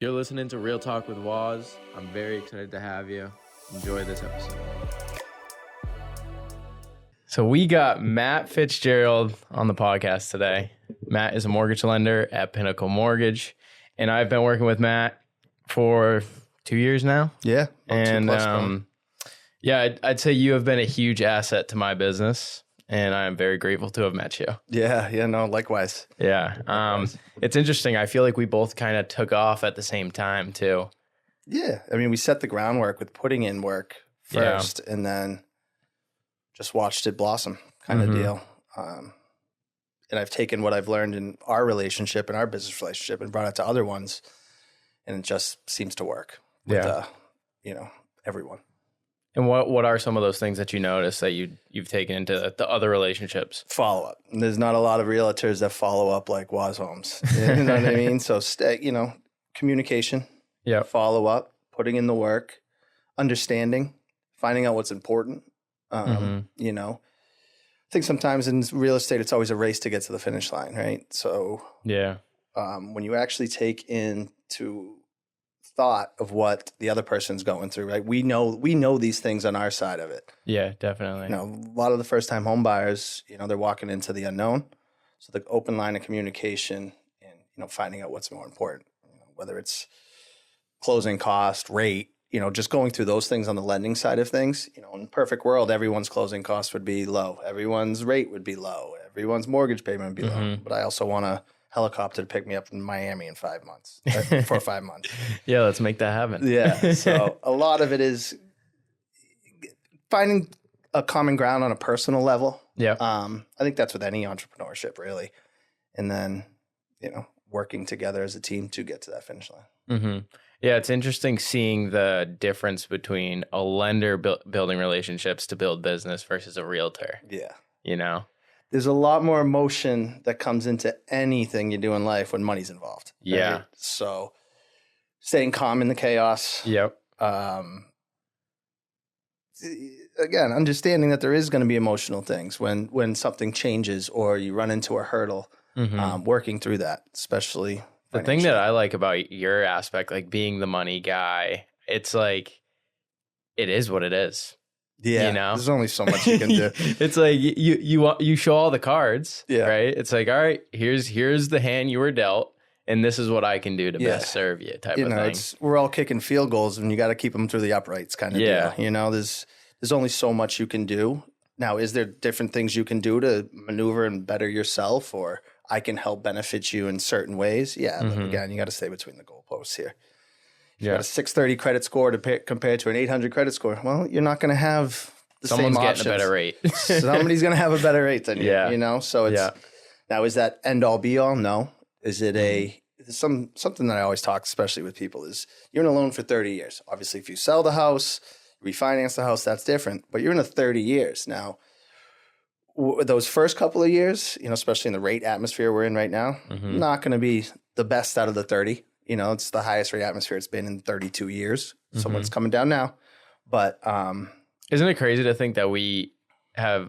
You're listening to Real Talk with Waz. I'm very excited to have you. Enjoy this episode. So we got Matt Fitzgerald on the podcast today. Matt is a mortgage lender at Pinnacle Mortgage, and I've been working with Matt for 2 years now. Yeah. And I'd say you have been a huge asset to my business, and I'm very grateful to have met you. Yeah, no, likewise. Yeah. It's interesting. I feel like we both kind of took off at the same time too. Yeah. I mean, we set the groundwork with putting in work first and then just watched it blossom kind of deal. And I've taken what I've learned in our relationship and our business relationship and brought it to other ones. And it just seems to work with, everyone. And what are some of those things that you notice that you've taken into the other relationships? Follow up. There's not a lot of realtors that follow up like Waz Homes. You know what I mean? So communication. Yeah. Follow up, putting in the work, understanding, finding out what's important. I think sometimes in real estate, it's always a race to get to the finish line, right? So when you actually take into thought of what the other person's going through, right? We know these things on our side of it. Yeah, definitely. A lot of the first time home buyers, they're walking into the unknown. So the open line of communication and, finding out what's more important, whether it's closing cost, rate, just going through those things on the lending side of things. In a perfect world, everyone's closing cost would be low. Everyone's rate would be low. Everyone's mortgage payment would be low. But I also want a helicopter to pick me up in Miami in 5 months, 4 or 5 months. Yeah, let's make that happen. Yeah. So a lot of it is finding a common ground on a personal level. Yeah. I think that's with any entrepreneurship, really. And then, working together as a team to get to that finish line. Mm-hmm. Yeah, it's interesting seeing the difference between a lender building relationships to build business versus a realtor. Yeah. There's a lot more emotion that comes into anything you do in life when money's involved. Right? Yeah. So staying calm in the chaos. Yep. Again, understanding that there is going to be emotional things when something changes or you run into a hurdle, working through that, especially the thing that I like about your aspect, like being the money guy, it's like, it is what it is. Yeah, there's only so much you can do. It's like you show all the cards, right? It's like, all right, here's the hand you were dealt, and this is what I can do to best serve you, type of thing. We're all kicking field goals, and you got to keep them through the uprights, kind of deal. There's only so much you can do. Now, is there different things you can do to maneuver and better yourself, or I can help benefit you in certain ways? Yeah, but again, you got to stay between the goalposts here. You got a 630 credit score to compare to an 800 credit score. Well, you're not going to have the same options. Someone's getting a better rate. Somebody's going to have a better rate than you, So it's now, is that end all be all? No. Is it something that I always talk, especially with people, is you're in a loan for 30 years. Obviously, if you sell the house, refinance the house, that's different. But you're in a 30 years now. Those first couple of years, especially in the rate atmosphere we're in right now, not going to be the best out of the 30. It's the highest rate atmosphere it's been in 32 years. Someone's coming down now. But isn't it crazy to think that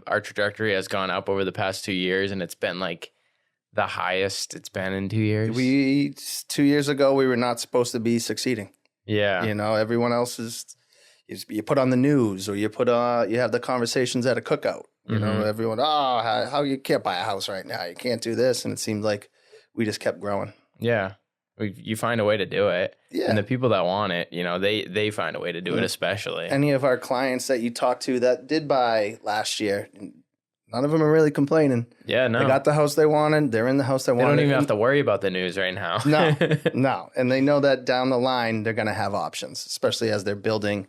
our trajectory has gone up over the past 2 years, and it's been like the highest it's been in 2 years? 2 years ago, we were not supposed to be succeeding. Yeah. Everyone else you put on the news, or you have the conversations at a cookout. Everyone, how you can't buy a house right now. You can't do this. And it seemed like we just kept growing. Yeah. You find a way to do it. Yeah. And the people that want it, they find a way to do it, especially. Any of our clients that you talked to that did buy last year, none of them are really complaining. Yeah, no. They got the house they wanted. They're in the house they wanted. They don't even have to worry about the news right now. No. And they know that down the line, they're going to have options, especially as they're building,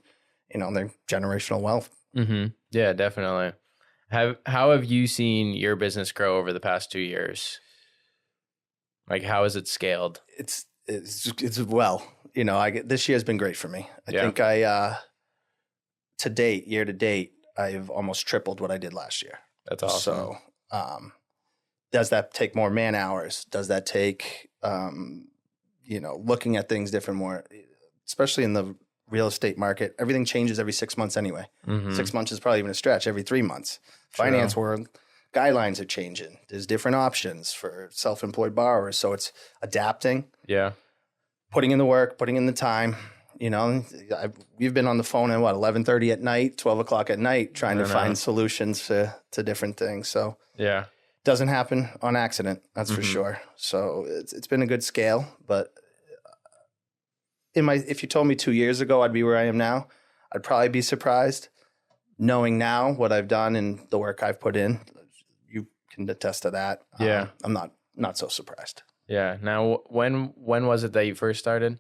their generational wealth. Mm-hmm. Yeah, definitely. How have you seen your business grow over the past 2 years? Like, how is it scaled? It's well, this year has been great for me. I think year to date, I've almost tripled what I did last year. That's awesome. So, does that take more man hours? Does that take, looking at things different more, especially in the real estate market? Everything changes every 6 months anyway. 6 months is probably even a stretch, every 3 months. Finance world, guidelines are changing. There's different options for self-employed borrowers. So it's adapting. Yeah. putting in the work, putting in the time. We've been on the phone at 11:30 at night, 12 o'clock at night, trying to find solutions to different things. So yeah, doesn't happen on accident. That's for sure. So it's been a good scale, but if you told me 2 years ago I'd be where I am now, I'd probably be surprised. Knowing now what I've done and the work I've put in, you can attest to that. Yeah, I'm not so surprised. Yeah. Now, when was it that you first started?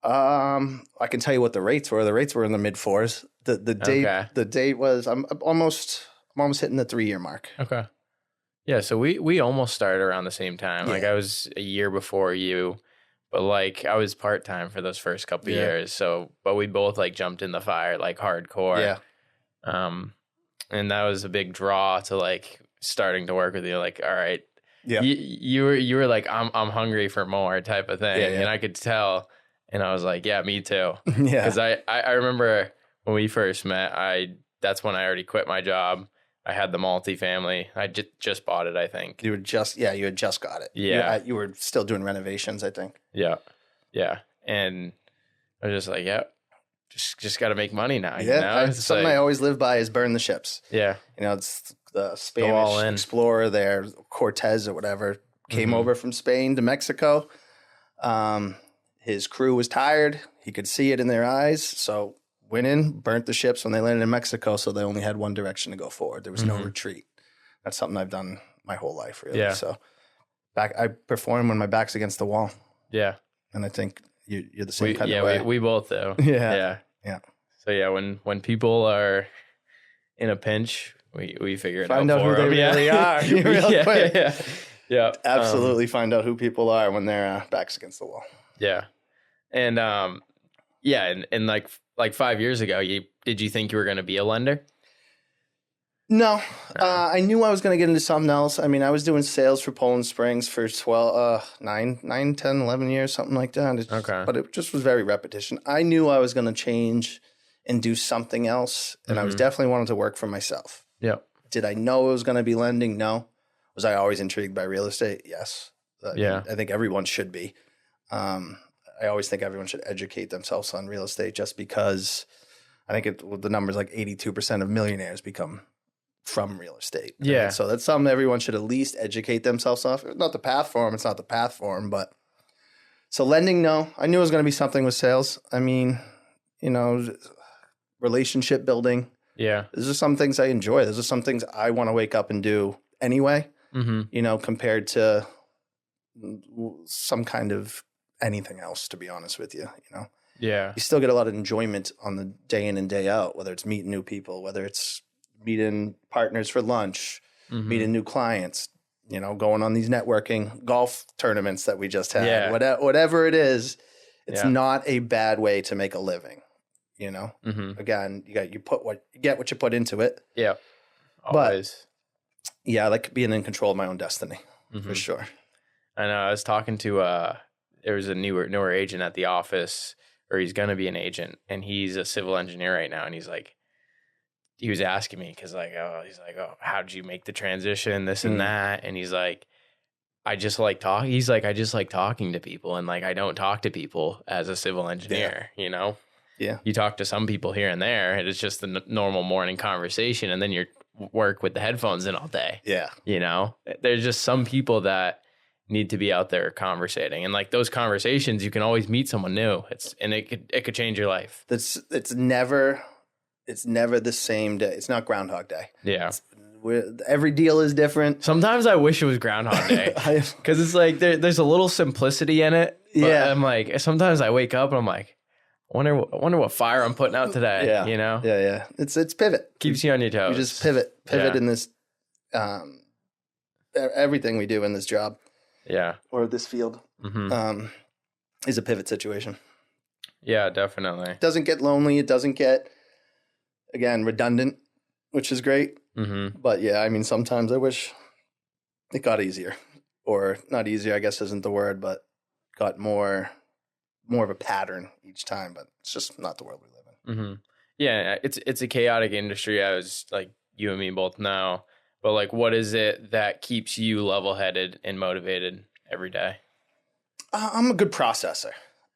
I can tell you what the rates were. The rates were in the mid fours. The date was I'm almost hitting the 3 year mark. Okay. Yeah. So we almost started around the same time. Yeah. Like I was a year before you, but like I was part time for those first couple of years. So, but we both like jumped in the fire like hardcore. Yeah. And that was a big draw to like starting to work with you. Like, all right. Yeah. You were like, I'm hungry for more type of thing. Yeah. And I could tell. And I was like, yeah, me too. Yeah. Because I remember when we first met, that's when I already quit my job. I had the multifamily. I just bought it, I think. You had just got it. Yeah. You were still doing renovations, I think. Yeah. Yeah. And I was just like, yeah, just got to make money now. Yeah. Something I always live by is burn the ships. Yeah. It's the Spanish explorer there, Cortez or whatever, came over from Spain to Mexico. His crew was tired. He could see it in their eyes. So went in, burnt the ships when they landed in Mexico. So they only had one direction to go forward. There was no retreat. That's something I've done my whole life, really. Yeah. So I perform when my back's against the wall. Yeah. And I think you're the same kind of way. We both do. Yeah. Yeah. So yeah, when people are in a pinch, we figure it out. Find out who they really are real quick. Yeah. Absolutely find out who people are when their back's against the wall. Yeah. And and like 5 years ago, did you think you were going to be a lender? No. I knew I was going to get into something else. I mean, I was doing sales for Poland Springs for 9, 10, 11 years, something like that. Okay. But it just was very repetition. I knew I was going to change and do something else, and I was definitely wanting to work for myself. Yeah. Did I know it was going to be lending? No. Was I always intrigued by real estate? Yes. I think everyone should be. I always think everyone should educate themselves on real estate just because I think the number's like 82% of millionaires become from real estate. Right? Yeah. So that's something everyone should at least educate themselves on. It's not the path for them. It's not the path for them. But so lending, no. I knew it was going to be something with sales. I mean, relationship building. Yeah. Those are some things I enjoy. Those are some things I want to wake up and do anyway, compared to some kind of anything else, to be honest with you, Yeah. You still get a lot of enjoyment on the day in and day out, whether it's meeting new people, whether it's meeting partners for lunch, meeting new clients, going on these networking golf tournaments that we just had. Yeah. Whatever it is, it's not a bad way to make a living, Again, you get what you put into it. Yeah. Always. But, I like being in control of my own destiny, for sure. I know. I was talking to there was a newer agent at the office, or he's going to be an agent, and he's a civil engineer right now. And he was asking me because how did you make the transition, this and that? And he's like, I just like talking. He's like, I just like talking to people. And like, I don't talk to people as a civil engineer, Yeah. You talk to some people here and there, and it's just the normal morning conversation. And then you work with the headphones in all day. Yeah. There's just some people that need to be out there conversating, and like those conversations, you can always meet someone new. It could change your life. It's never the same day. It's not Groundhog Day. Yeah. Every deal is different. Sometimes I wish it was Groundhog Day because it's like there's a little simplicity in it. But I'm like, sometimes I wake up and I'm like, I wonder what fire I'm putting out today. Yeah. Yeah. It's pivot. Keeps you on your toes. You just pivot in this, everything we do in this job. Yeah. Or this field is a pivot situation. Yeah, definitely. It doesn't get lonely. It doesn't get, again, redundant, which is great. But yeah, I mean, sometimes I wish it got easier, or not easier, I guess isn't the word, but got more of a pattern each time. But it's just not the world we live in. Yeah, it's a chaotic industry, as like you and me both know. But like, what is it that keeps you level-headed and motivated every day? I'm a good processor.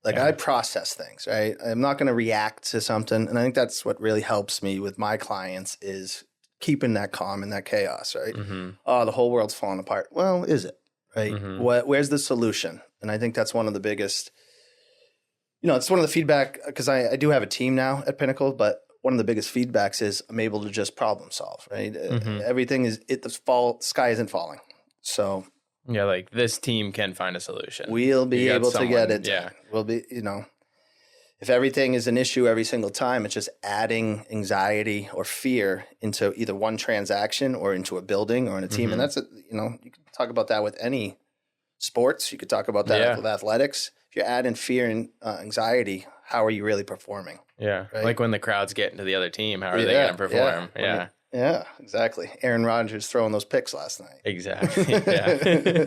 Like I process things, right? I'm not going to react to something. And I think that's what really helps me with my clients is keeping that calm in that chaos, right? Mm-hmm. Oh, the whole world's falling apart. Well, is it? Right? Mm-hmm. Where's the solution? And I think that's one of the biggest, it's one of the feedback, because I do have a team now at Pinnacle, but one of the biggest feedbacks is I'm able to just problem solve, right? Mm-hmm. Everything is, the sky isn't falling. So yeah, like this team can find a solution. We'll be able to get it. Yeah. We'll be, if everything is an issue every single time, it's just adding anxiety or fear into either one transaction or into a building or in a team. And that's, you can talk about that with any sports. You could talk about that with athletics. If you're adding fear and anxiety, how are you really performing? Yeah. Right? Like when the crowd's getting to the other team, how are they going to perform? Yeah. Yeah, exactly. Aaron Rodgers throwing those picks last night. Exactly. Yeah.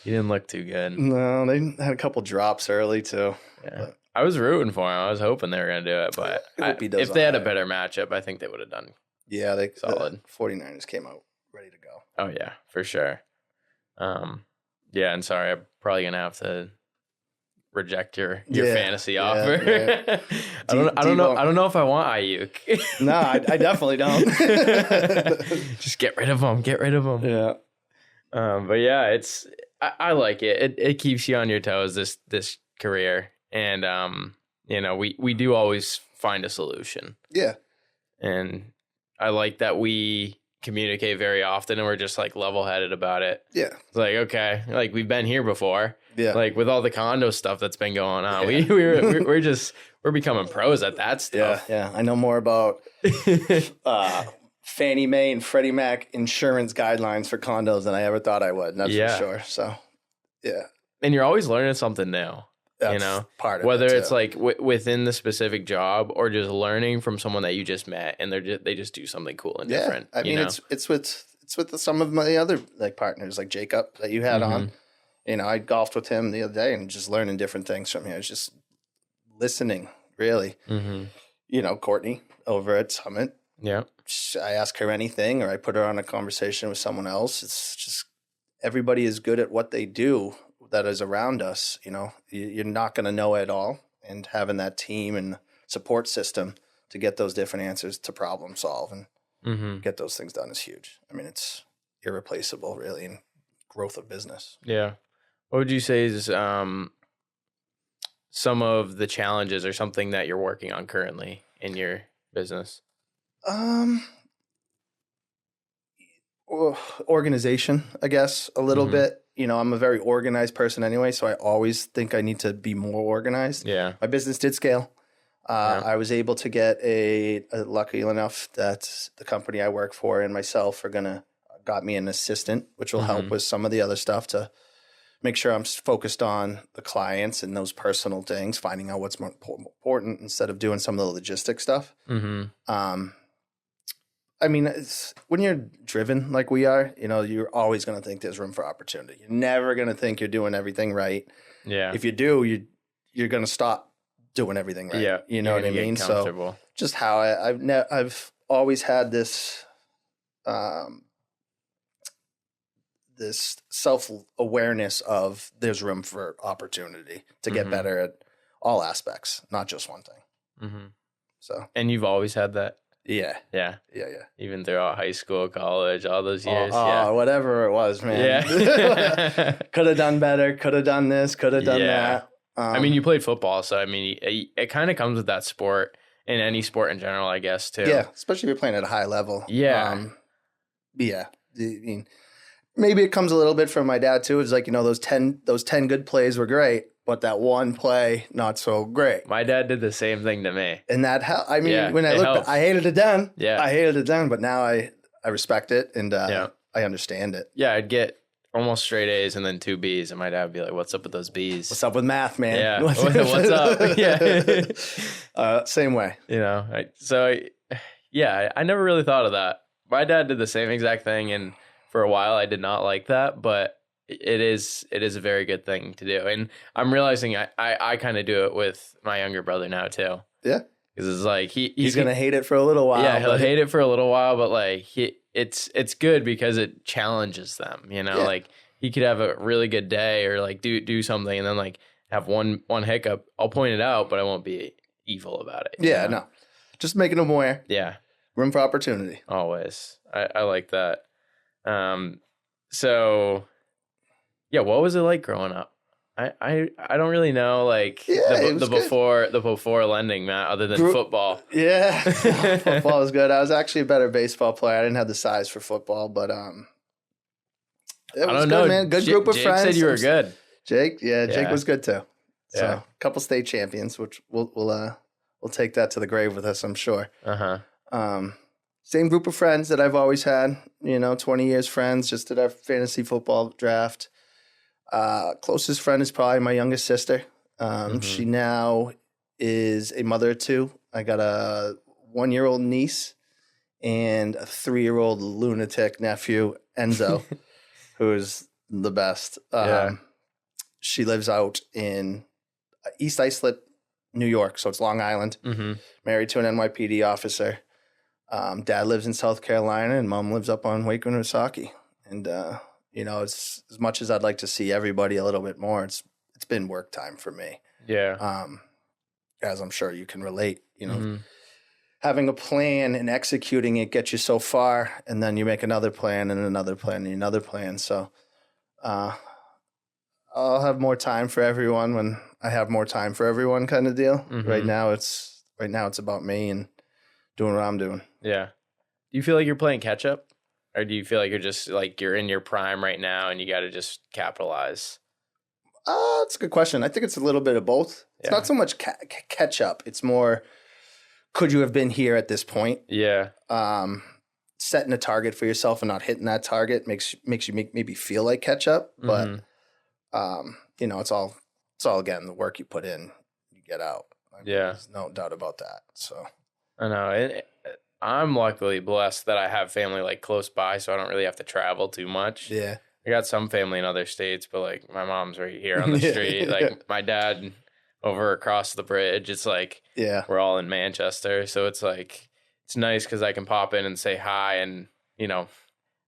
He didn't look too good. No, they had a couple drops early too. Yeah. But I was rooting for him. I was hoping they were going to do it, but if they had a better matchup, I think they would have done solid. The 49ers came out ready to go. Oh, yeah, for sure. Yeah, and sorry, I'm probably going to have to reject your fantasy offer. Yeah. I don't know if I want Ayuk. No, I definitely don't. Just get rid of him. Get rid of him. Yeah. But yeah, I like it. It keeps you on your toes, this career. And we do always find a solution. Yeah. And I like that we communicate very often and we're just like level-headed about it. Yeah. It's like, okay, like we've been here before. Yeah. Like with all the condo stuff that's been going on, we're becoming pros at that stuff. Yeah. I know more about Fannie Mae and Freddie Mac insurance guidelines for condos than I ever thought I would. That's for sure. So, yeah. And you're always learning something new. That's part of whether it it's like within the specific job or just learning from someone that you just met and they just do something cool and different. I mean, it's with some of my other like partners, like Jacob that you had on. I golfed with him the other day and just learning different things from him. I was just listening, really. Courtney over at Summit. Yeah. I ask her anything or I put her on a conversation with someone else. It's just everybody is good at what they do that is around us. You're not going to know it all. And having that team and support system to get those different answers to problem solve and get those things done is huge. I mean, it's irreplaceable, really, in growth of business. Yeah. What would you say is some of the challenges or something that you're working on currently in your business? Organization, I guess, a little bit. I'm a very organized person anyway, so I always think I need to be more organized. Yeah. My business did scale. I was able to get lucky enough that the company I work for and myself got me an assistant, which will help with some of the other stuff to make sure I'm focused on the clients and those personal things, finding out what's more important instead of doing some of the logistic stuff. I mean, when you're driven like we are, you're always going to think there's room for opportunity. You're never going to think you're doing everything right. Yeah. If you do, you're going to stop doing everything right. Yeah. You know what I mean? So just how I've always had this this self-awareness of there's room for opportunity to get better at all aspects, not just one thing. So, and you've always had that? Yeah. Even throughout high school, college, all those years. Whatever it was, man. Yeah. Could have done better. Could have done this. Could have done that. I mean, you played football, so I mean, it kind of comes with that sport and any sport in general, I guess, too. Yeah, especially if you're playing at a high level. Yeah. I mean, maybe it comes a little bit from my dad too. It's like, those 10 good plays were great, but that one play not so great. My dad did the same thing to me. And that when I look back, I hated it then. Yeah. I hated it then, but now I respect it and I understand it. Yeah, I'd get almost straight A's and then 2 B's, and my dad would be like, "What's up with those B's? What's up with math, man? Yeah, what's up?" Yeah. Same way. I never really thought of that. My dad did the same exact thing, and for a while I did not like that, but it is a very good thing to do. And I'm realizing I kind of do it with my younger brother now too. Yeah. Because it's like he's going to hate it for a little while. Yeah, he'll hate it for a little while, but like it's good because it challenges them, like he could have a really good day or like do something and then like have one hiccup. I'll point it out, but I won't be evil about it. Yeah, no. Just making them aware. Yeah. Room for opportunity. Always. I like that. So yeah, what was it like growing up? I don't really know like the before lending, Matt, other than football. Yeah. Football was good. I was actually a better baseball player. I didn't have the size for football, but it was good, man. Good group of friends. Jake said you were good. Jake was good too. So a couple state champions, which we'll take that to the grave with us, I'm sure. Same group of friends that I've always had, 20 years friends, just did our fantasy football draft. Closest friend is probably my youngest sister. She now is a mother of two. I got a 1-year-old niece and a 3-year-old lunatic nephew, Enzo, who is the best. She lives out in East Islip, New York, so it's Long Island. Married to an NYPD officer. Dad lives in South Carolina, and Mom lives up on Waco, Noosaki. And it's as much as I'd like to see everybody a little bit more. It's been work time for me. Yeah. As I'm sure you can relate. Having a plan and executing it gets you so far, and then you make another plan and another plan and another plan. So, I'll have more time for everyone when I have more time for everyone, kind of deal. Right now it's about me and doing what I'm doing. Yeah. Do you feel like you're playing catch up, or do you feel like you're just like you're in your prime right now and you got to just capitalize? That's a good question. I think it's a little bit of both. It's not so much catch up. It's more, could you have been here at this point? Yeah. Setting a target for yourself and not hitting that target makes you maybe feel like catch up, but it's all again the work you put in, you get out. There's no doubt about that. So I know I'm luckily blessed that I have family like close by, so I don't really have to travel too much. Yeah, I got some family in other states, but like my mom's right here on the street. Like my dad over across the bridge. It's like we're all in Manchester, so it's like it's nice because I can pop in and say hi and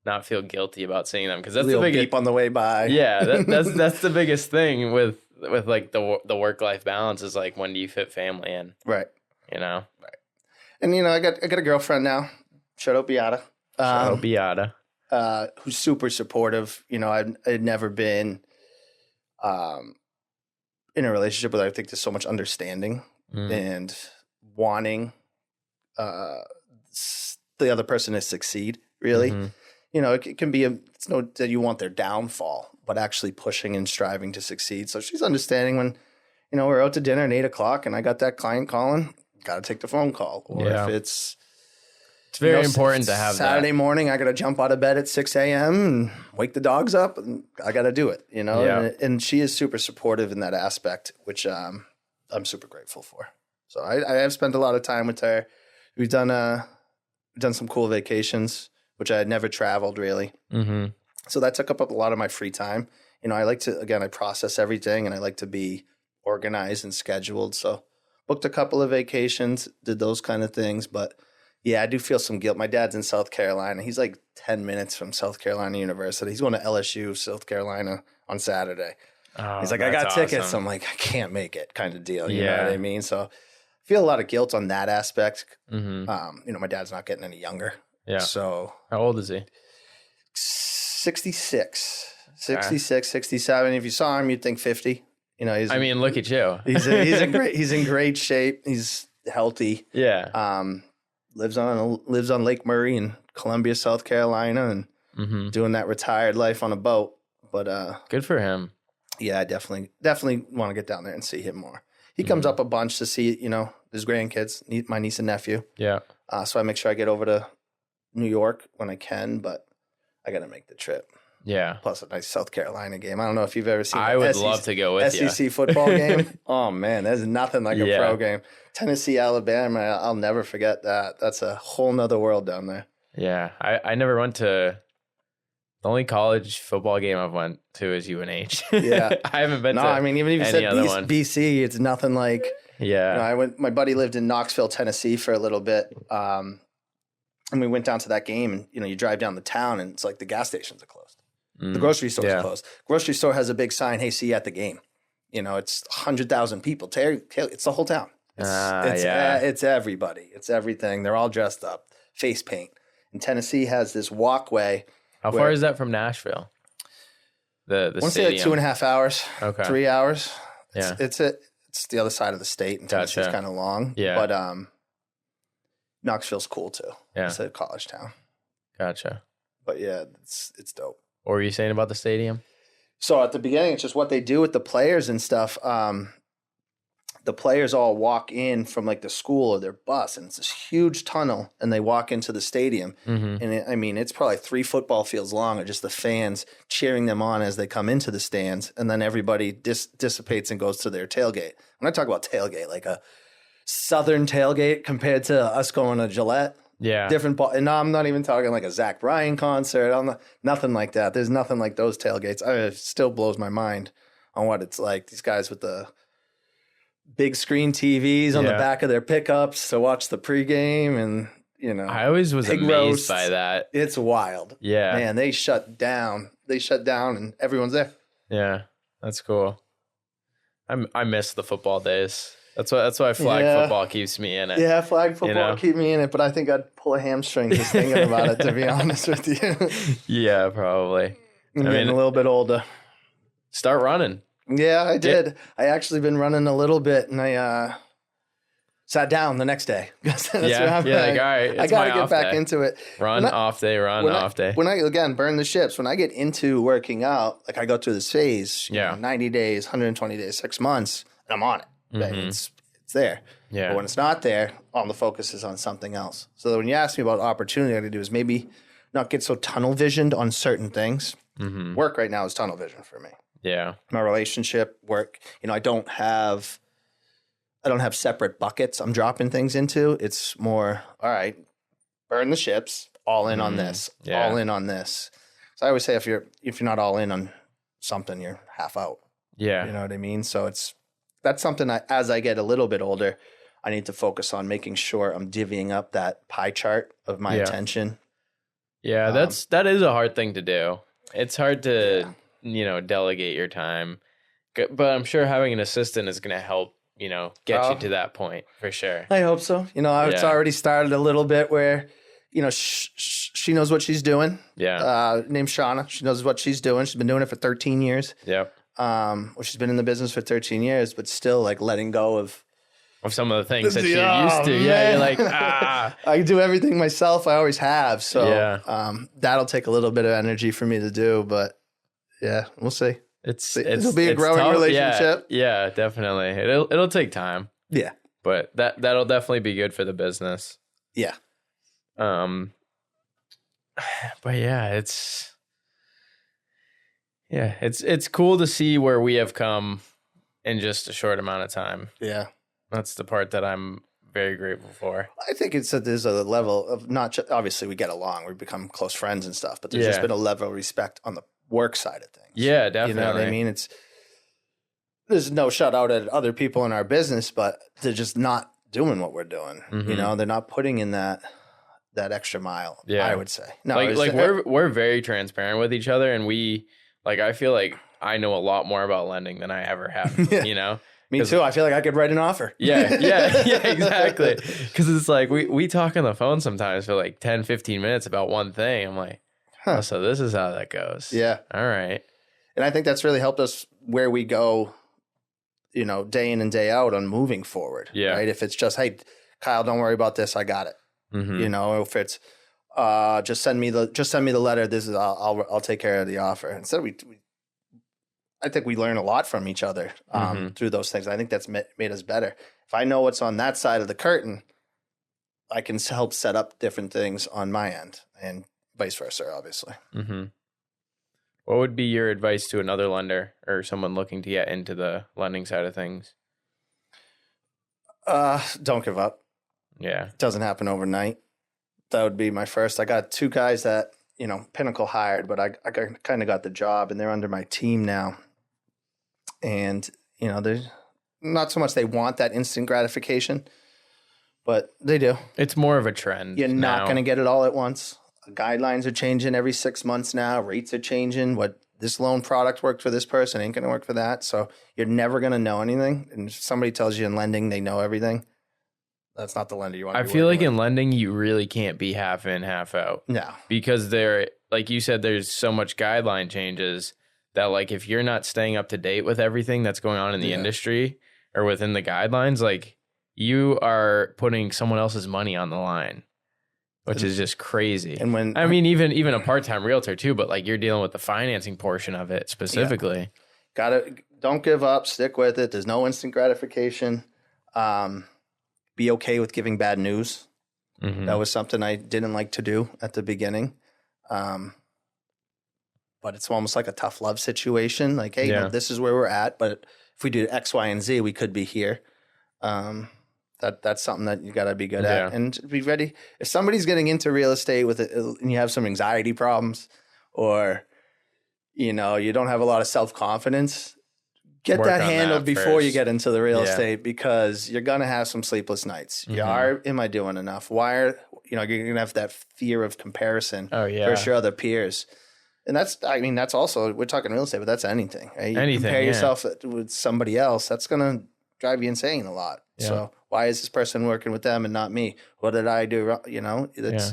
not feel guilty about seeing them, because that's the biggest beep on the way by. Yeah, that's the biggest thing with like the work life balance is like, when do you fit family in? Right. Right. And I got a girlfriend now. Shout out Beata. Who's super supportive. I'd never been in a relationship where I think there's so much understanding and wanting the other person to succeed, really. It can be it's no that you want their downfall, but actually pushing and striving to succeed. So she's understanding when, we're out to dinner at 8:00 and I got that client calling, got to take the phone call. Or if it's very important to have Saturday morning, I got to jump out of bed at 6 a.m. and wake the dogs up, and I got to do it, and she is super supportive in that aspect, which I'm super grateful for. So I have spent a lot of time with her. We've done some cool vacations, which I had never traveled really. So that took up a lot of my free time. I like to, again, I process everything and I like to be organized and scheduled. So booked a couple of vacations, did those kind of things. But yeah, I do feel some guilt. My dad's in South Carolina. He's like 10 minutes from South Carolina University. He's going to LSU, South Carolina on Saturday. He's like, I got tickets. I'm like, I can't make it, kind of deal. You know what I mean? So I feel a lot of guilt on that aspect. My dad's not getting any younger. Yeah. So how old is he? 66, 67. If you saw him, you'd think 50. Look at you. He's in great shape. He's healthy. Yeah. Lives on Lake Murray in Columbia, South Carolina, and doing that retired life on a boat. But good for him. Yeah, I definitely want to get down there and see him more. He comes up a bunch to see, his grandkids, my niece and nephew. Yeah. So I make sure I get over to New York when I can, but I got to make the trip. Yeah. Plus a nice South Carolina game. I don't know if you've ever seen I would love to go with SEC football game. Oh, man, there's nothing like a pro game. Tennessee, Alabama, I'll never forget that. That's a whole nother world down there. Yeah. I never went to – the only college football game I've went to is UNH. Yeah. I haven't been to even if you said BC, it's nothing like – Yeah. My buddy lived in Knoxville, Tennessee for a little bit. And we went down to that game and, you drive down the town and it's like the gas stations are closed. The grocery store is closed. Grocery store has a big sign, hey, see you at the game. It's 100,000 people. It's the whole town. It's everybody. It's everything. They're all dressed up. Face paint. And Tennessee has this walkway. How far is that from Nashville? The I want to say like 2.5 hours. Okay. 3 hours. Yeah. It's the other side of the state, and Tennessee's kind of long. Yeah. But Knoxville's cool too. Yeah. It's a college town. Gotcha. But yeah, it's dope. What were you saying about the stadium? So at the beginning, it's just what they do with the players and stuff. The players all walk in from like the school or their bus, and it's this huge tunnel, and they walk into the stadium. Mm-hmm. And it's probably 3 football fields long of just the fans cheering them on as they come into the stands, and then everybody dissipates and goes to their tailgate. When I talk about tailgate, like a Southern tailgate compared to us going to Gillette. Yeah. Different ball. And no, I'm not even talking like a Zach Bryan concert. Nothing like that. There's nothing like those tailgates. It still blows my mind on what it's like. These guys with the big screen TVs on the back of their pickups to watch the pregame, and I always was amazed roasts. by that. It's wild. Yeah. Man, they shut down. And everyone's there. Yeah. That's cool. I miss the football days. That's why flag football keeps me in it. Yeah, flag football keep me in it, but I think I'd pull a hamstring just thinking about it, to be honest with you. Yeah, probably. I'm getting a little bit older. Start running. Yeah, I did. I actually been running a little bit, and I sat down the next day. That's all right, I got to get back into it. Off day. When I, again, burn the ships, when I get into working out, like I go through this phase, 90 days, 120 days, 6 months, and I'm on it. Mm-hmm. It's there. Yeah. But when it's not there, all the focus is on something else. So when you ask me about opportunity, what I do is maybe not get so tunnel visioned on certain things. Mm-hmm. Work right now is tunnel vision for me. Yeah. My relationship, work, I don't have separate buckets I'm dropping things into. It's more, all right, burn the ships, all in on this, all in on this. So I always say if you're not all in on something, you're half out. Yeah. You know what I mean? So that's something as I get a little bit older, I need to focus on making sure I'm divvying up that pie chart of my attention. Yeah, that is a hard thing to do. It's hard to, delegate your time. But I'm sure having an assistant is going to help, get you to that point for sure. I hope so. It's already started a little bit where, she knows what she's doing. Yeah. Named Shauna. She knows what she's doing. She's been doing it for 13 years. Yep. She's been in the business for 13 years, but still like letting go of some of the things that you're used to. Man. Yeah, you're like, I do everything myself. I always have. So that'll take a little bit of energy for me to do, but yeah, we'll see. It'll be a growing tough. Relationship. Yeah, definitely. It'll take time. Yeah. But that'll definitely be good for the business. Yeah. But yeah, it's cool to see where we have come in just a short amount of time. Yeah. That's the part that I'm very grateful for. I think there's a level of not just, obviously we get along, we become close friends and stuff, but there's just been a level of respect on the work side of things. Yeah, definitely. You know what I mean? There's no shout out at other people in our business, but they're just not doing what we're doing. Mm-hmm. They're not putting in that extra mile, I would say. No, we're very transparent with each other, and I feel like I know a lot more about lending than I ever have, Me too. I feel like I could write an offer. Yeah, exactly. Because it's like we talk on the phone sometimes for like 10, 15 minutes about one thing. I'm like, so this is how that goes. Yeah. All right. And I think that's really helped us where we go, day in and day out on moving forward. Yeah. Right. If it's just, hey, Kyle, don't worry about this. I got it. Mm-hmm. If it's just send me the letter. This is I'll take care of the offer. Instead, I think we learn a lot from each other through those things. I think that's made us better. If I know what's on that side of the curtain, I can help set up different things on my end, and vice versa, obviously. Mm-hmm. What would be your advice to another lender or someone looking to get into the lending side of things? Don't give up. Yeah. It doesn't happen overnight. That would be my first. I got 2 guys that, Pinnacle hired, but I kind of got the job, and they're under my team now. And, there's not so much they want that instant gratification, but they do. It's more of a trend. You're not going to get it all at once. guidelines are changing every 6 months now. Rates are changing. What this loan product worked for this person ain't going to work for that. So you're never going to know anything. And if somebody tells you in lending they know everything, that's not the lender you want to be. I feel like in lending, you really can't be half in, half out. No. Because there, like you said, there's so much guideline changes that, like, if you're not staying up to date with everything that's going on in the industry or within the guidelines, like, you are putting someone else's money on the line, which is just crazy. And when I mean, even a part-time realtor too, but like you're dealing with the financing portion of it specifically. Don't give up, stick with it. There's no instant gratification. Be okay with giving bad news. Mm-hmm. That was something I didn't like to do at the beginning. But it's almost like a tough love situation. Like, hey, you know, this is where we're at, but if we do X, Y, and Z, we could be here. That's something that you got to be good at and be ready. If somebody's getting into real estate with it and you have some anxiety problems or, you know, you don't have a lot of self-confidence, get that handled before you get into the real estate because you're going to have some sleepless nights. Mm-hmm. Am I doing enough? You're going to have that fear of comparison versus your other peers. And that's also, we're talking real estate, but that's anything, right? You compare yourself with somebody else, that's going to drive you insane a lot. Yeah. So why is this person working with them and not me? What did I do wrong? You know, it's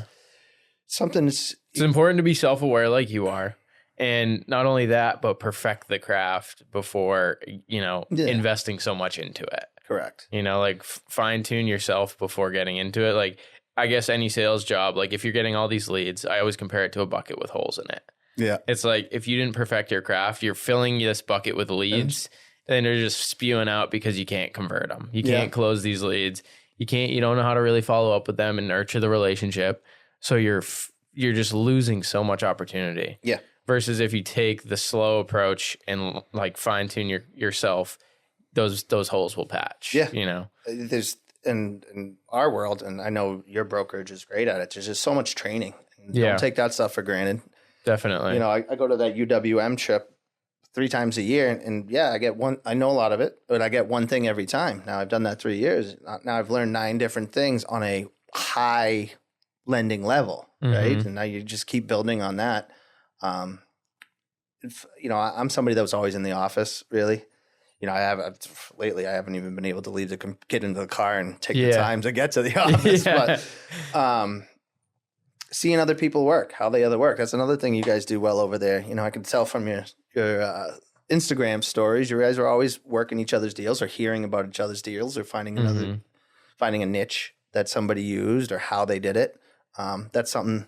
something that's... It's important to be self-aware like you are. And not only that, but perfect the craft before, you know, investing so much into it. Correct. You know, like fine tune yourself before getting into it. Like, I guess any sales job, like if you're getting all these leads, I always compare it to a bucket with holes in it. Yeah. It's like if you didn't perfect your craft, you're filling this bucket with leads and they're just spewing out because you can't convert them. You can't close these leads. You don't know how to really follow up with them and nurture the relationship. So you're just losing so much opportunity. Yeah. Versus if you take the slow approach and like fine tune yourself, those holes will patch. Yeah. You know, there's in our world, and I know your brokerage is great at it. There's just so much training. Don't take that stuff for granted. Definitely. You know, I go to that UWM trip 3 times a year, and I get one. I know a lot of it, but I get one thing every time. Now I've done that 3 years. Now I've learned 9 different things on a high lending level, right? And now you just keep building on that. You know, I'm somebody that was always in the office, really. You know, lately I haven't even been able to get into the car and take the time to get to the office. But seeing other people work, how they work, that's another thing you guys do well over there. You know, I can tell from your Instagram stories, you guys are always working each other's deals or hearing about each other's deals or finding a niche that somebody used or how they did it. That's something.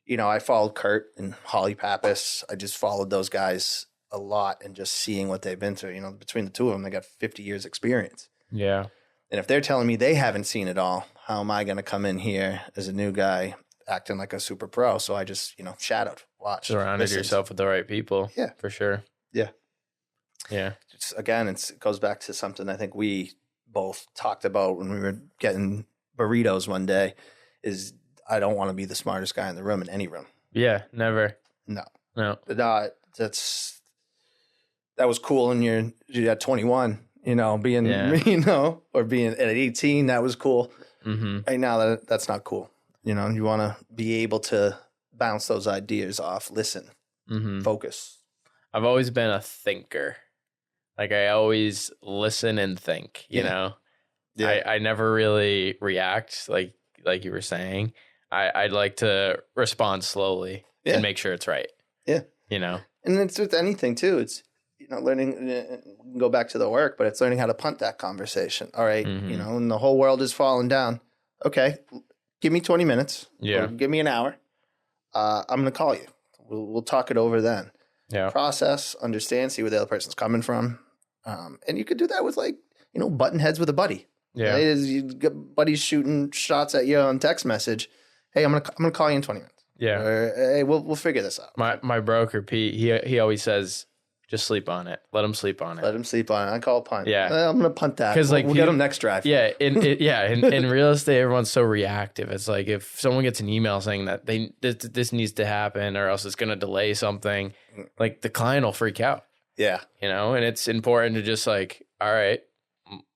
You know, I followed Kurt and Holly Pappas. I just followed those guys a lot and just seeing what they've been through. You know, between the two of them, they got 50 years experience. Yeah. And if they're telling me they haven't seen it all, how am I going to come in here as a new guy acting like a super pro? So I just, you know, shadowed, watched. Surrounded yourself with the right people. Yeah. For sure. Yeah. Yeah. It goes back to something I think we both talked about when we were getting burritos one day is I don't want to be the smartest guy in the room in any room. Yeah, never. No. No. That was cool when you're at 21, you know, being, you know, or being at 18, that was cool. Mm-hmm. Right now, that's not cool. You know, you want to be able to bounce those ideas off, listen, focus. I've always been a thinker. Like I always listen and think, you know. Yeah. I never really react like you were saying. I'd like to respond slowly and make sure it's right. Yeah. You know? And it's with anything too. It's, you know, learning, go back to the work, but it's learning how to punt that conversation. All right. You know, and the whole world is falling down. Okay. Give me 20 minutes. Yeah. Or give me an hour. I'm going to call you. We'll talk it over then. Yeah. Process, understand, see where the other person's coming from. And you could do that with like, you know, button heads with a buddy. Yeah. Right? As you get buddies shooting shots at you on text message. Hey, I'm gonna call you in 20 minutes. Yeah. Or, hey, we'll figure this out. My broker Pete, he always says, just sleep on it. Let him sleep on it. Let him sleep on it. I call a punt. Yeah. I'm gonna punt that because we'll get him next drive. Yeah. In real estate, everyone's so reactive. It's like if someone gets an email saying that this needs to happen or else it's gonna delay something, like the client will freak out. Yeah. You know, and it's important to just like, all right,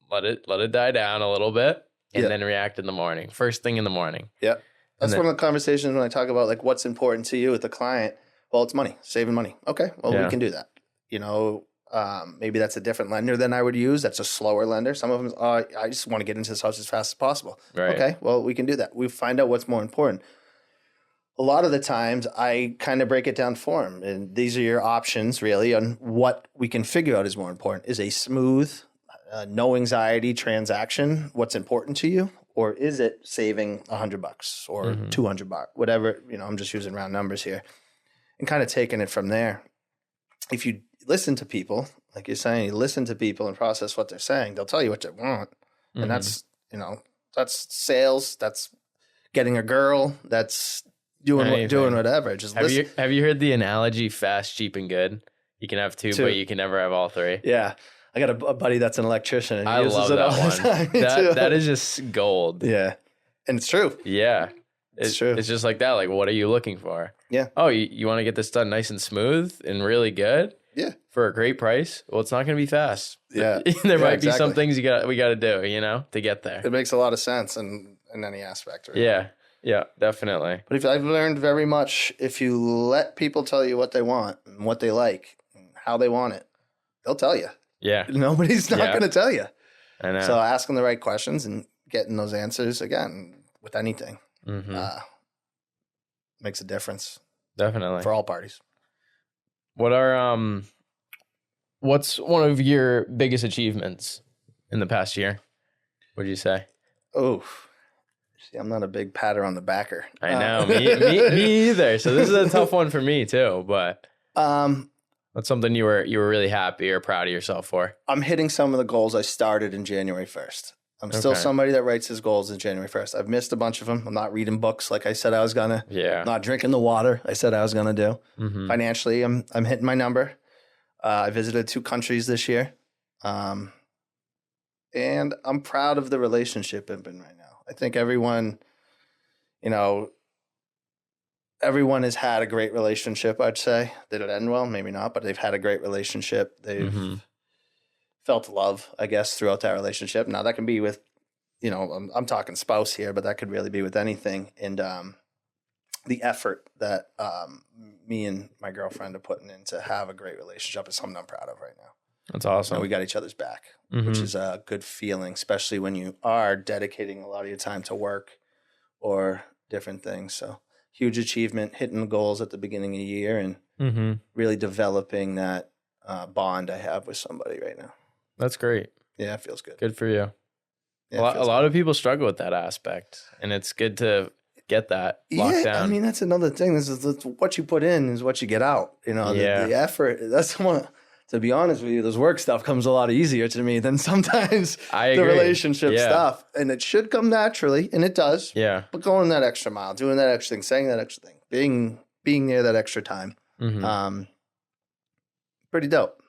let it die down a little bit and then react in the morning. First thing in the morning. Yeah. That's one of the conversations when I talk about like what's important to you with the client. Well, it's money, saving money. Okay, well, we can do that. You know, maybe that's a different lender than I would use. That's a slower lender. Some of them, I just want to get into this house as fast as possible. Right. Okay, well, we can do that. We find out what's more important. A lot of the times I kind of break it down for them. And these are your options really on what we can figure out is more important. Is a smooth, no anxiety transaction what's important to you? Or is it saving $100 or $200, whatever, you know, I'm just using round numbers here and kind of taking it from there. If you listen to people, like you're saying, you listen to people and process what they're saying, they'll tell you what they want. And that's, you know, that's sales, that's getting a girl, that's doing whatever. Just listen. Have you heard the analogy fast, cheap, and good? You can have two, but you can never have all three. Yeah. I got a buddy that's an electrician. And he I love that one. That is just gold. Yeah. And it's true. Yeah. It's true. It's just like that. Like, what are you looking for? Yeah. Oh, you want to get this done nice and smooth and really good? Yeah. For a great price? Well, it's not going to be fast. Yeah. There might be some things we got to do, you know, to get there. It makes a lot of sense in any aspect. Really. Yeah. Yeah, definitely. But if I've learned very much, if you let people tell you what they want and what they like and how they want it, they'll tell you. Yeah. Nobody's not going to tell you. I know. So asking the right questions and getting those answers, again, with anything, makes a difference. Definitely. For all parties. What's one of your biggest achievements in the past year? What did you say? Oh, see, I'm not a big patter on the backer. I know, me either. So this is a tough one for me too, but what's something you were really happy or proud of yourself for? I'm hitting some of the goals I started in January 1st. I'm still somebody that writes his goals in January 1st. I've missed a bunch of them. I'm not reading books like I said I was gonna. Yeah. Not drinking the water I said I was gonna do. Financially, I'm hitting my number. I visited 2 countries this year, and I'm proud of the relationship I'm in right now. I think everyone, you know, everyone has had a great relationship. I'd say did it end well? Maybe not, but they've had a great relationship. They've felt love, I guess, throughout that relationship. Now that can be with, you know, I'm talking spouse here, but that could really be with anything. And the effort that me and my girlfriend are putting in to have a great relationship is something I'm proud of right now. That's awesome. And we got each other's back, which is a good feeling, especially when you are dedicating a lot of your time to work or different things. So huge achievement, hitting the goals at the beginning of the year and really developing that bond I have with somebody right now. That's great. Yeah, it feels good. Good for you. Yeah, a lot of people struggle with that aspect, and it's good to get that locked down. I mean, that's another thing. This is what you put in is what you get out. You know, the effort. That's one. To be honest with you, this work stuff comes a lot easier to me than sometimes the relationship stuff. And it should come naturally, and it does. Yeah. But going that extra mile, doing that extra thing, saying that extra thing, being there that extra time, pretty dope.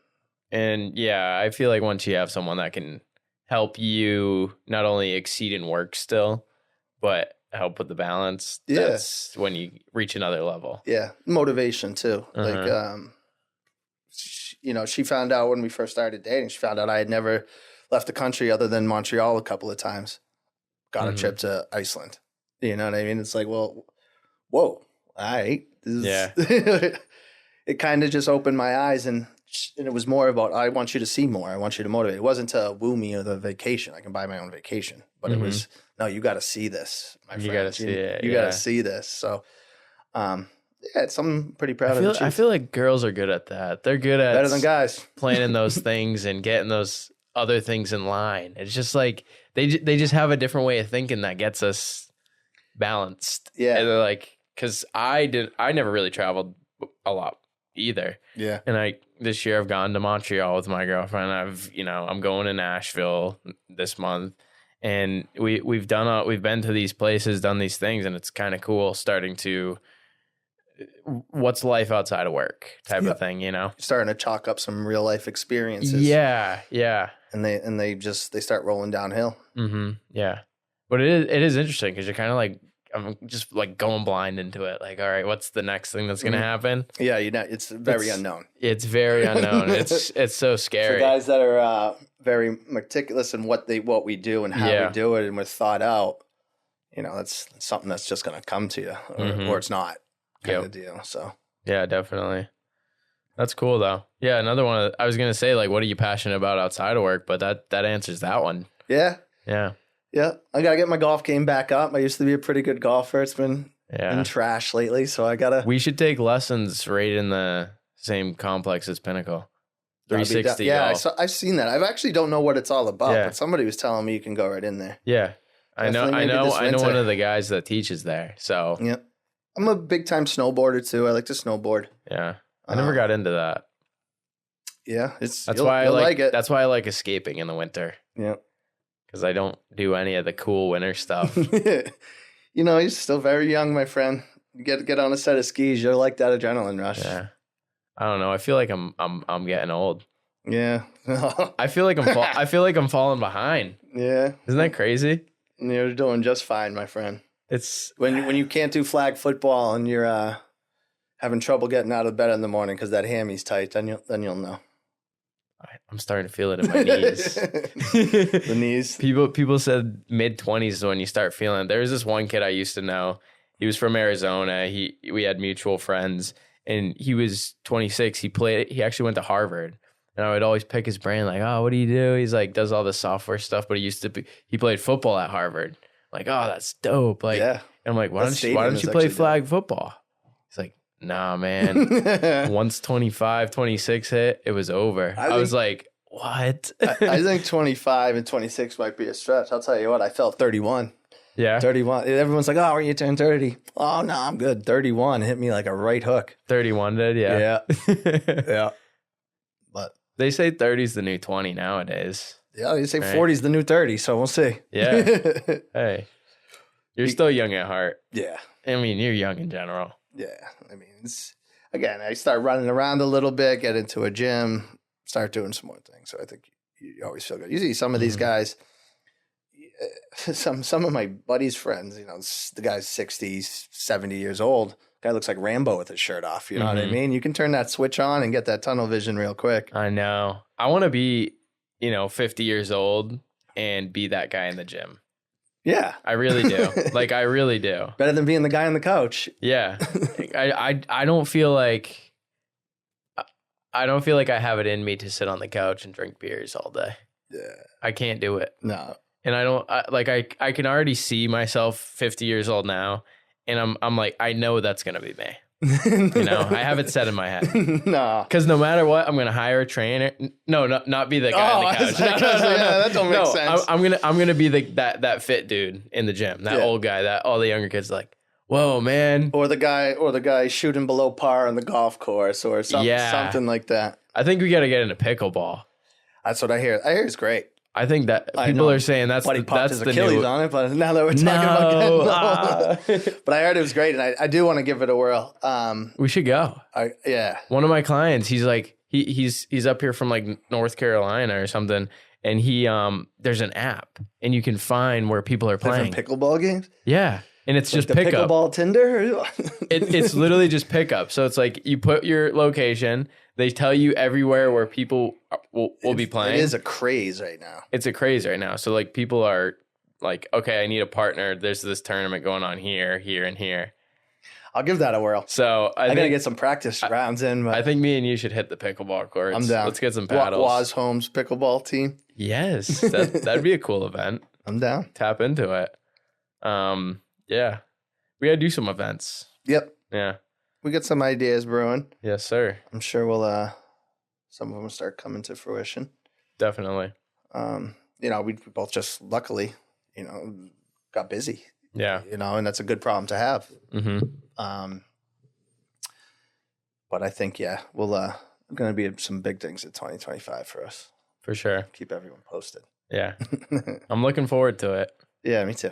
And yeah, I feel like once you have someone that can help you not only exceed in work still, but help with the balance, that's when you reach another level. Yeah. Motivation too. Like, you know, she found out when we first started dating, she found out I had never left the country other than Montreal a couple of times. Got a trip to Iceland. You know what I mean? It's like, well, whoa, all right. It kind of just opened my eyes, and it was more about, I want you to see more. I want you to motivate. It wasn't to woo me or the vacation. I can buy my own vacation. But it was, no, you got to see this, my friend. You got to see it. You got to see this. So, yeah, it's something pretty proud of. I feel like girls are good at that. They're good at better than guys planning those things and getting those other things in line. It's just like they just have a different way of thinking that gets us balanced. Yeah, and they're like, because I never really traveled a lot either. Yeah, and this year I've gone to Montreal with my girlfriend. I'm going to Nashville this month, and we've been to these places, done these things, and it's kind of cool starting to. What's life outside of work type of thing, you know? Starting to chalk up some real life experiences. Yeah. And they start rolling downhill. Yeah. But it is interesting because you're kind of like, I'm just like going blind into it. Like, all right, what's the next thing that's going to happen? Yeah, it's very unknown. It's very unknown. It's so scary. For guys that are very meticulous in what we do and how we do it, and we're thought out, that's something that's just going to come to you or it's not kind of deal. So, yeah, definitely. That's cool though. Yeah. Another one, I was going to say, like, what are you passionate about outside of work? But that answers that one. Yeah. Yeah. Yeah. I got to get my golf game back up. I used to be a pretty good golfer. It's been in trash lately. So I got to. We should take lessons right in the same complex as Pinnacle. 360 golf. I've seen that. I actually don't know what it's all about, but somebody was telling me you can go right in there. Yeah. I know one of the guys that teaches there. So yeah. I'm a big time snowboarder too. I like to snowboard. Yeah. I never got into that. Yeah. That's why I like it. That's why I like escaping in the winter. Yeah. Because I don't do any of the cool winter stuff. You're still very young, my friend. You get on a set of skis, you'll like that adrenaline rush. Yeah. I don't know. I feel like I'm getting old. Yeah. I feel like I'm falling behind. Yeah. Isn't that crazy? You're doing just fine, my friend. It's when you can't do flag football and you're having trouble getting out of bed in the morning because that hammy's tight, then you'll know. I'm starting to feel it in my knees. The knees. People said mid-20s is when you start feeling it. There was this one kid I used to know. He was from Arizona. We had mutual friends, and he was 26. He actually went to Harvard, and I would always pick his brain like, oh, what do you do? He's like does all the software stuff, but he played football at Harvard. Like, oh, that's dope. Like, yeah. And I'm like, why don't you play flag football? He's like, nah, man. Once 25, 26 hit, it was over. I was like, what? I think 25 and 26 might be a stretch. I'll tell you what, I felt 31. Yeah. 31. Everyone's like, oh, when you turn 30. Oh, no, I'm good. 31 hit me like a right hook. 31 did, yeah. Yeah. Yeah. But they say 30 is the new 20 nowadays. Yeah, they say 40 is the new 30, so we'll see. Yeah. Hey, you're still young at heart. Yeah. I mean, you're young in general. Yeah. I mean, again, I start running around a little bit, get into a gym, start doing some more things. So I think you always feel good. You see some of these guys, some of my buddies' friends, the guy's 60, 70 years old. Guy looks like Rambo with his shirt off. You know what I mean? You can turn that switch on and get that tunnel vision real quick. I know. I want to be, 50 years old and be that guy in the gym. Yeah. I really do. Like, I really do. Better than being the guy on the couch. Yeah. I don't feel like I have it in me to sit on the couch and drink beers all day. Yeah. I can't do it. No. And I can already see myself 50 years old now, and I'm like, I know that's going to be me. I have it set in my head. No. Because no matter what, I'm going to hire a trainer. No, not be the guy on the couch. No, that don't make sense. I'm gonna be that fit dude in the gym, that old guy that all the younger kids are like, whoa, man. Or the guy shooting below par on the golf course or something like that. I think we got to get into pickleball. That's what I hear. I hear it's great. I think that people are saying that's his Achilles on it, but now that we're talking about but I heard it was great, and I do want to give it a whirl. We should go. Yeah. One of my clients, he's like he's up here from like North Carolina or something, and he there's an app, and you can find where people are playing pickleball games. Yeah. And it's like just pickup. Pickleball Tinder? It's literally just pickup. So it's like you put your location. They tell you everywhere where people will be playing. It is a craze right now. It's a craze right now. So like people are like, okay, I need a partner. There's this tournament going on here, here, and here. I'll give that a whirl. So I gotta get some practice rounds in. But I think me and you should hit the pickleball courts. I'm down. Let's get some paddles. Waz Holmes pickleball team. Yes, that'd be a cool event. I'm down. Tap into it. Yeah, we gotta do some events. Yep. Yeah. We got some ideas brewing. Yes, sir. I'm sure some of them will start coming to fruition. Definitely. We both just luckily, got busy. Yeah. And that's a good problem to have. Mm-hmm. But I think, we'll going to be some big things in 2025 for us. For sure. Keep everyone posted. Yeah. I'm looking forward to it. Yeah, me too.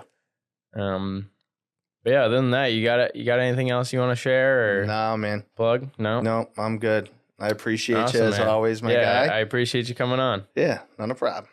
But yeah, other than that, you got anything else you want to share or no, man. Plug? No, I'm good. I appreciate you as always, my guy. I appreciate you coming on. Yeah, not a problem.